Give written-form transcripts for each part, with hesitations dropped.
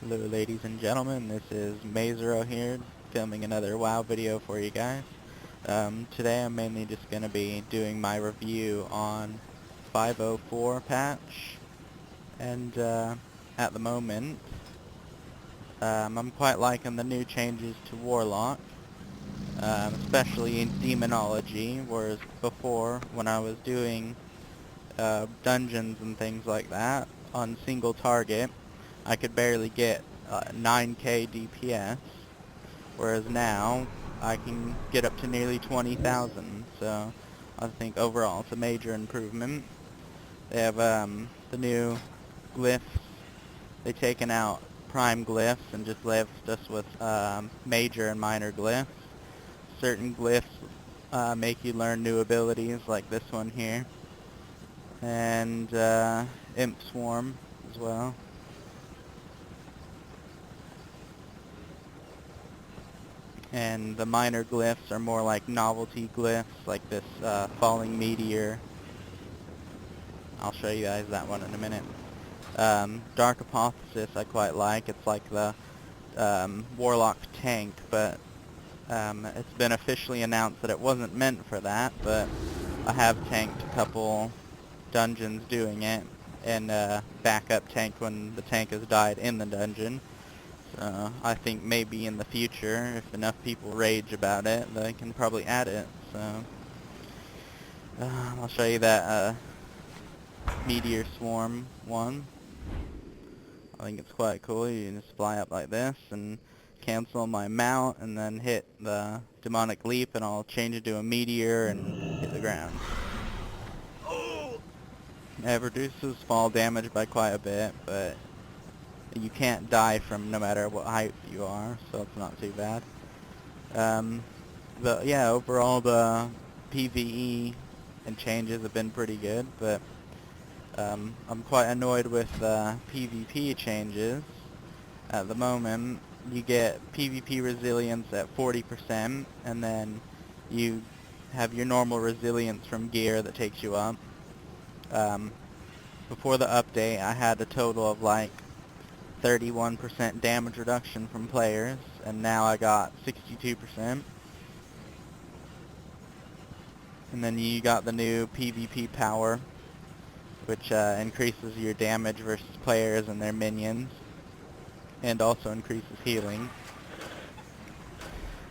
Hello ladies and gentlemen, this is Mezero here, filming another WoW video for you guys. Today I'm mainly just going to be doing my review on 504 patch, and at the moment, I'm quite liking the new changes to Warlock, especially in Demonology, whereas before, when I was doing dungeons and things like that on single target, I could barely get 9k DPS, whereas now I can get up to nearly 20,000, so I think overall it's a major improvement. They have the new glyphs. They've taken out prime glyphs and just left us with major and minor glyphs. Certain glyphs make you learn new abilities like this one here, and Imp Swarm as well. And the minor glyphs are more like novelty glyphs, like this falling meteor. I'll show you guys that one in a minute. Dark Hypothesis I quite like. It's like the Warlock tank, but it's been officially announced that it wasn't meant for that, but I have tanked a couple dungeons doing it, and backup tank when the tank has died in the dungeon. So I think maybe in the future, if enough people rage about it, they can probably add it. So I'll show you that Meteor Swarm one. I think it's quite cool. You can just fly up like this and cancel my mount and then hit the demonic leap, and I'll change it to a meteor and hit the ground. It reduces fall damage by quite a bit, but you can't die from no matter what height you are, so it's not too bad. But yeah, overall the PvE and changes have been pretty good, but I'm quite annoyed with the PvP changes. At the moment, you get PvP resilience at 40%, and then you have your normal resilience from gear that takes you up. Before the update, I had a total of like 31% damage reduction from players, and now I got 62%. And then you got the new PvP power, which increases your damage versus players and their minions, and also increases healing.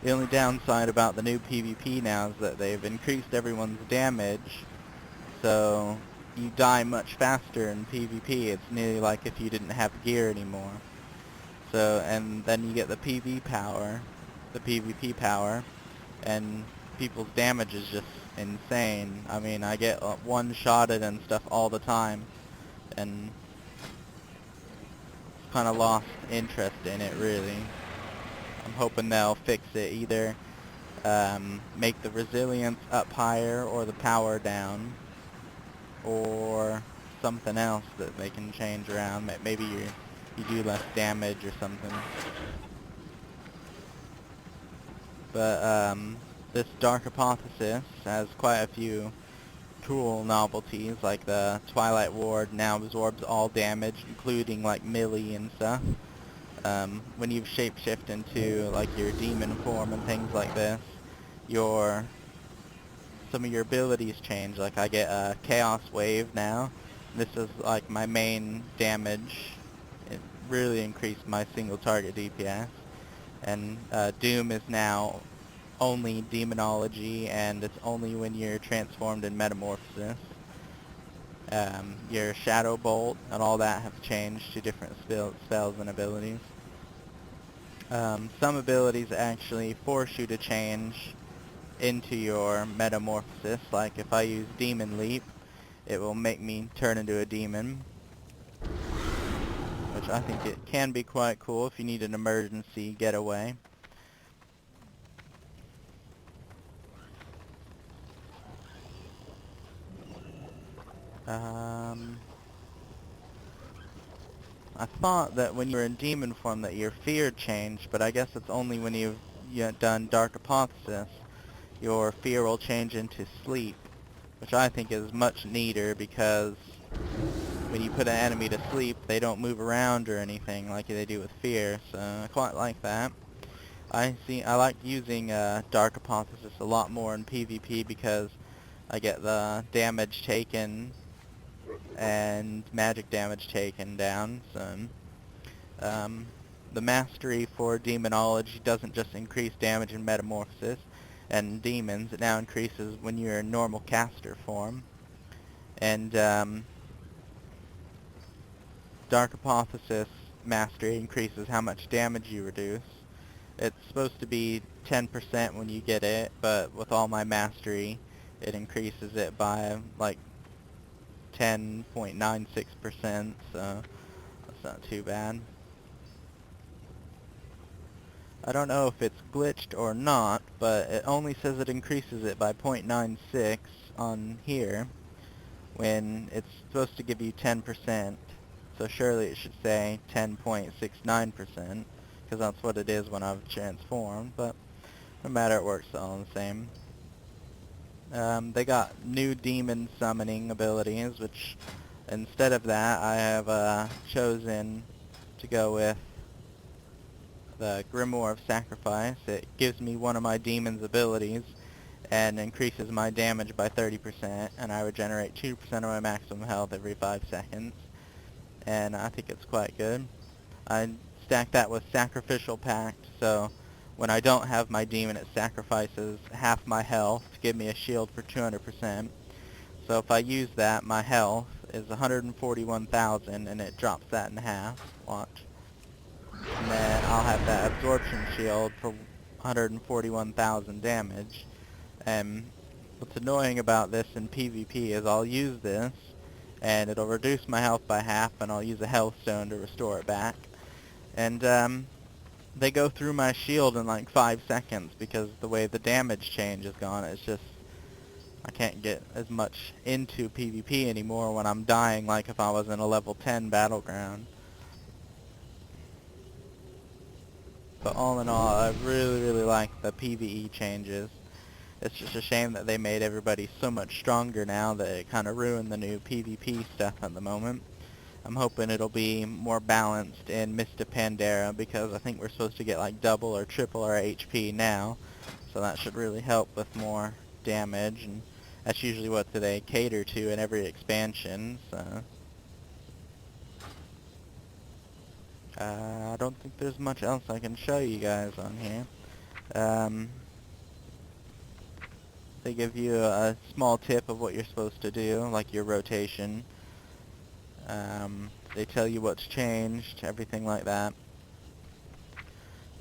The only downside about the new PvP now is that they've increased everyone's damage, so you die much faster in PvP. It's nearly like if you didn't have gear anymore. So, and then you get the PvP power, and people's damage is just insane. I mean, I get one-shotted and stuff all the time, and kind of lost interest in it, really. I'm hoping they'll fix it, either make the resilience up higher or the power down, or something else that they can change around. Maybe you do less damage or something. But this Dark Hypothesis has quite a few cool novelties, like the Twilight Ward now absorbs all damage, including like melee and stuff. When you shapeshift into like your demon form and things like this, some of your abilities change. Like I get a Chaos Wave now. This is like my main damage. It really increased my single target DPS. And Doom is now only Demonology, and it's only when you're transformed in Metamorphosis. Your Shadow Bolt and all that have changed to different spells and abilities. Some abilities actually force you to change into your Metamorphosis, like if I use Demon Leap, it will make me turn into a demon, which I think it can be quite cool if you need an emergency getaway. I thought that when you were in demon form that your fear changed, but I guess it's only when you've done Dark Hypothesis. Your fear will change into sleep, which I think is much neater, because when you put an enemy to sleep, they don't move around or anything like they do with fear, so I quite like that. I like using Dark Hypothesis a lot more in PvP because I get the damage taken and magic damage taken down. So um, the mastery for Demonology doesn't just increase damage in Metamorphosis and demons, it now increases when you're in normal caster form. And Dark Hypothesis mastery increases how much damage you reduce. It's supposed to be 10% when you get it, but with all my mastery, it increases it by like 10.96%, so that's not too bad. I don't know if it's glitched or not, but it only says it increases it by 0.96 on here, when it's supposed to give you 10%, so surely it should say 10.69%, because that's what it is when I've transformed, but no matter, it works all the same. They got new demon summoning abilities, which instead of that I have chosen to go with the Grimoire of Sacrifice. It gives me one of my demon's abilities and increases my damage by 30%, and I regenerate 2% of my maximum health every 5 seconds, and I think it's quite good. I stack that with Sacrificial Pact, so when I don't have my demon, it sacrifices half my health to give me a shield for 200%. So if I use that, my health is 141,000, and it drops that in half. Watch. And then I'll have that absorption shield for 141,000 damage. And what's annoying about this in PvP is I'll use this, and it'll reduce my health by half, and I'll use a health stone to restore it back. And they go through my shield in like 5 seconds because the way the damage change is gone, it's just, I can't get as much into PvP anymore when I'm dying like if I was in a level 10 battleground. But all in all, I really like the PvE changes. It's just a shame that they made everybody so much stronger now that it kind of ruined the new PvP stuff at the moment. I'm hoping it'll be more balanced in Mist of Pandaria, because I think we're supposed to get like double or triple our HP now, so that should really help with more damage, and that's usually what they cater to in every expansion, so I don't think there's much else I can show you guys on here. They give you a small tip of what you're supposed to do, like your rotation. They tell you what's changed, everything like that.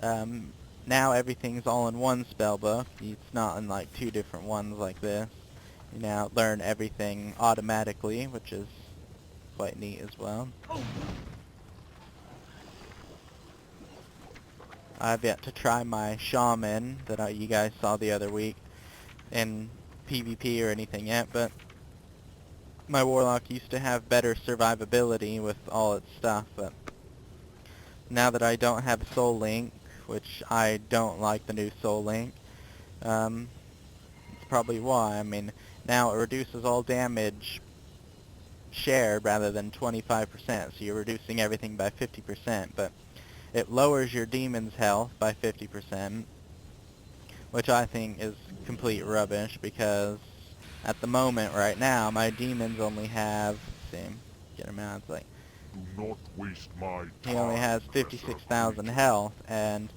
Now everything's all in one spell book. It's not in like 2 different ones like this. You now learn everything automatically, which is quite neat as well. I've yet to try my shaman that you guys saw the other week in PvP or anything yet, but my warlock used to have better survivability with all its stuff, but now that I don't have Soul Link, which I don't like the new Soul Link, it's probably why. I mean, now it reduces all damage shared rather than 25%, so you're reducing everything by 50%, but it lowers your demon's health by 50%, which I think is complete rubbish, because at the moment, right now, my demons only have, let's see, get him out, it's like, Do not waste my time. he only has 56,000 health, and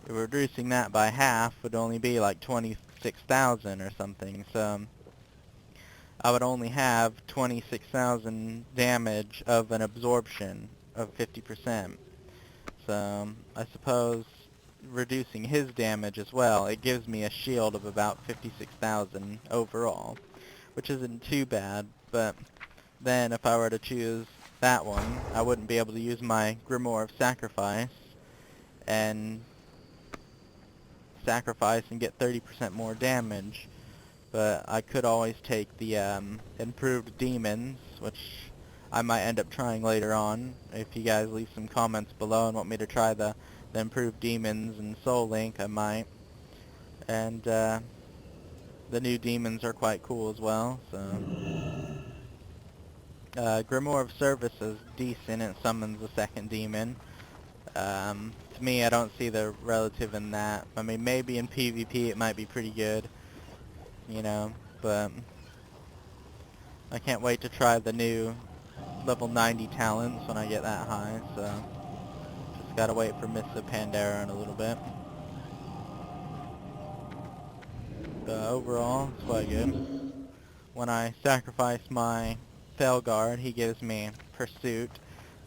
reducing that by half would only be like 26,000 or something, so I would only have 26,000 damage of an absorption of 50%. So I suppose reducing his damage as well, it gives me a shield of about 56,000 overall, which isn't too bad, but then if I were to choose that one, I wouldn't be able to use my Grimoire of Sacrifice and sacrifice and get 30% more damage, but I could always take the improved demons, which I might end up trying later on. If you guys leave some comments below and want me to try the improved demons and Soul Link, I might. And the new demons are quite cool as well, so Grimoire of Service is decent. It summons a second demon. To me, I don't see the relative in that. I mean, maybe in PvP it might be pretty good, you know, but I can't wait to try the new level 90 talents when I get that high, so just gotta wait for Mists of Pandora in a little bit. But overall, it's quite good. When I sacrifice my Felguard, he gives me Pursuit,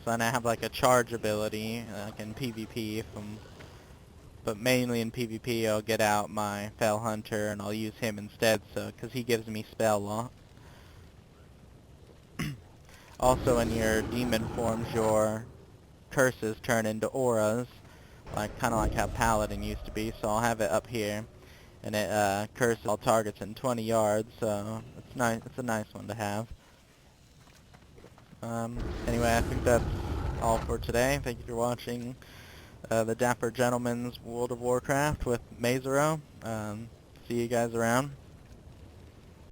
so then I have like a charge ability, like in PvP, but mainly in PvP I'll get out my Fel Hunter and I'll use him instead, so because he gives me spell lock. Also in your demon forms, your curses turn into auras, like kind of like how Paladin used to be, so I'll have it up here. And it curses all targets in 20 yards, so it's nice. It's a nice one to have. Anyway, I think that's all for today. Thank you for watching the Dapper Gentleman's World of Warcraft with Mezero. See you guys around.